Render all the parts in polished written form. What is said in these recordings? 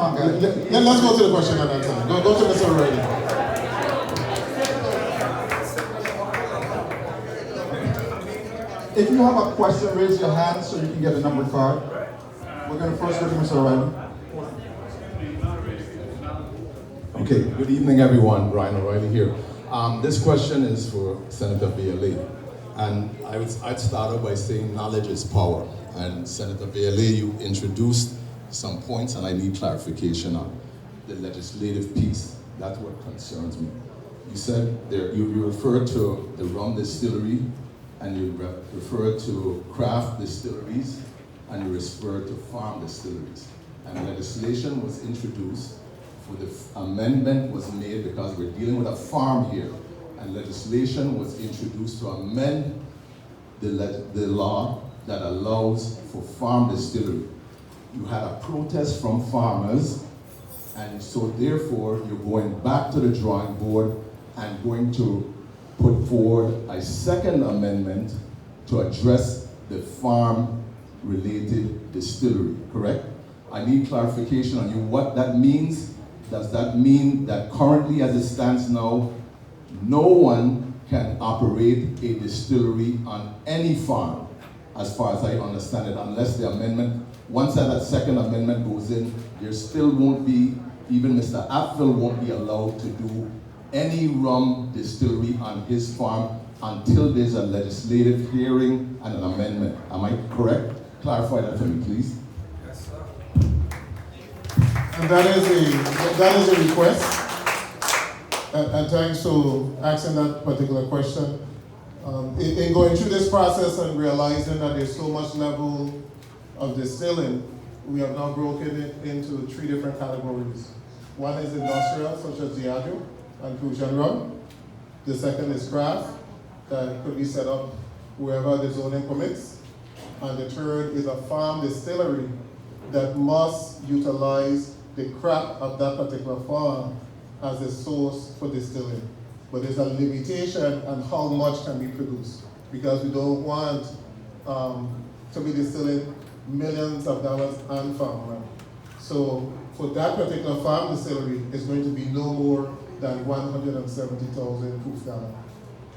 on, guys. Let's go to the question and answer. Go to Mr. O'Reilly. If you have a question, raise your hand so you can get a numbered card. We're going to first go to Mr. O'Reilly. Okay, good evening everyone, Brian O'Reilly here. This question is for Senator Vialet. And I'd start out by saying knowledge is power. And Senator Vialet, you introduced some points and I need clarification on the legislative piece. That's what concerns me. You said you referred to the Rum Distillery and you referred to craft distilleries and you referred to farm distilleries. And legislation was introduced. The amendment was made because we're dealing with a farm here, and legislation was introduced to amend the law that allows for farm distillery. You had a protest from farmers, and so therefore you're going back to the drawing board and going to put forward a second amendment to address the farm-related distillery, correct? I need clarification on you what that means. Does that mean that currently, as it stands now, no one can operate a distillery on any farm, as far as I understand it, unless the amendment, once that second amendment goes in, there still won't be, even Mr. Apfel won't be allowed to do any rum distillery on his farm until there's a legislative hearing and an amendment. Am I correct? Clarify that for me, please. And that is a request. And thanks for asking that particular question. In going through this process and realizing that there's so much level of distilling, we have now broken it into 3 different categories. One is industrial, such as Diageo and Crucian rum. The second is craft, that could be set up wherever the zoning permits. And the third is a farm distillery that must utilize the crop of that particular farm as a source for distilling. But there's a limitation on how much can be produced, because we don't want to be distilling millions of dollars on farm rum. So for that particular farm distillery, it's going to be no more than 170,000 proof gallon.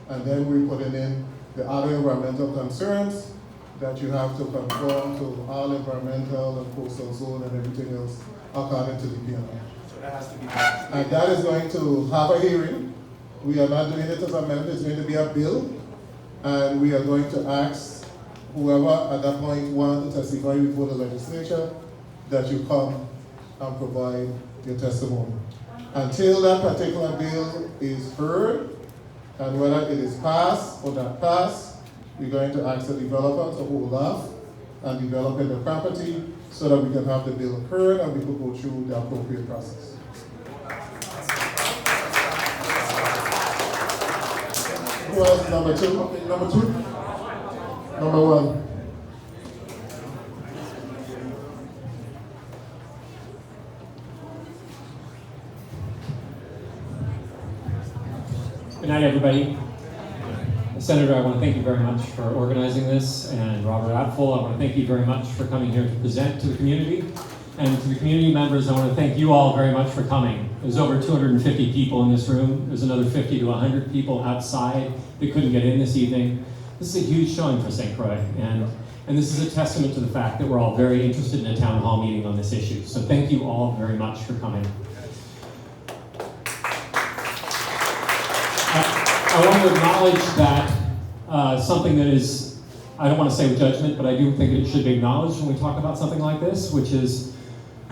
And then we're putting in the other environmental concerns that you have to conform to all environmental and coastal zone and everything else according to the PNR. So that has to be. And that is going to have a hearing. We are not doing it as an amendment, it's going to be a bill. And we are going to ask whoever at that point wants to testify before the legislature that you come and provide your testimony. Until that particular bill is heard, and whether it is passed or not passed, we're going to ask the developer to hold off and developing the property so that we can have the bill heard and we can go through the appropriate process. Who else is number 2? Number 2? Number 1. Good night, everybody. Senator, I want to thank you very much for organizing this, and Robert Apfel, I want to thank you very much for coming here to present to the community. And to the community members, I want to thank you all very much for coming. There's over 250 people in this room. There's another 50 to 100 people outside that couldn't get in this evening. This is a huge showing for St. Croix, and this is a testament to the fact that we're all very interested in a town hall meeting on this issue. So thank you all very much for coming. I want to acknowledge that something that is, I don't want to say with judgment, but I do think it should be acknowledged when we talk about something like this, which is,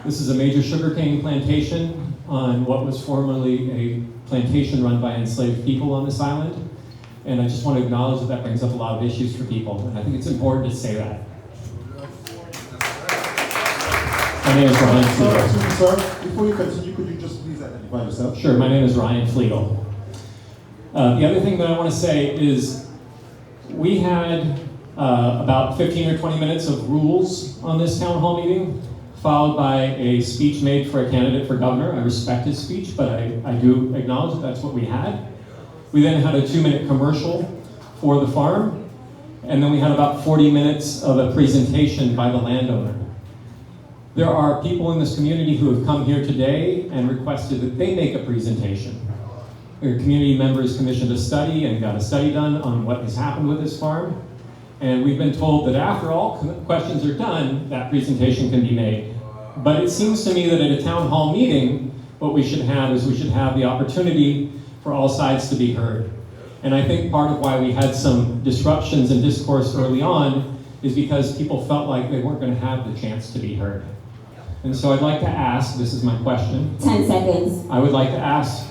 this is a major sugarcane plantation on what was formerly a plantation run by enslaved people on this island. And I just want to acknowledge that that brings up a lot of issues for people, and I think it's important to say that. My name is Ryan Fleetle. Sir, before you continue, could you just please identify yourself? Sure, my name is Ryan Fleetle. The other thing that I want to say is we had about 15 or 20 minutes of rules on this town hall meeting, followed by a speech made for a candidate for governor. I respect his speech, but I do acknowledge that that's what we had. We then had a 2-minute commercial for the farm, and then we had about 40 minutes of a presentation by the landowner. There are people in this community who have come here today and requested that they make a presentation. Their community members commissioned a study and got a study done on what has happened with this farm. And we've been told that after all questions are done, that presentation can be made. But it seems to me that at a town hall meeting, what we should have is we should have the opportunity for all sides to be heard. And I think part of why we had some disruptions in discourse early on is because people felt like they weren't going to have the chance to be heard. And so I'd like to ask, this is my question. 10 seconds. I would like to ask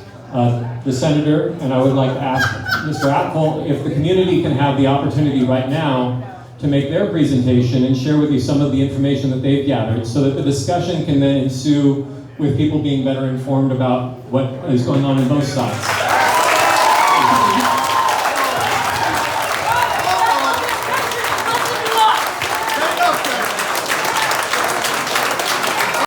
the senator, and I would like to ask Mr. Apfel if the community can have the opportunity right now to make their presentation and share with you some of the information that they've gathered so that the discussion can then ensue with people being better informed about what is going on both sides.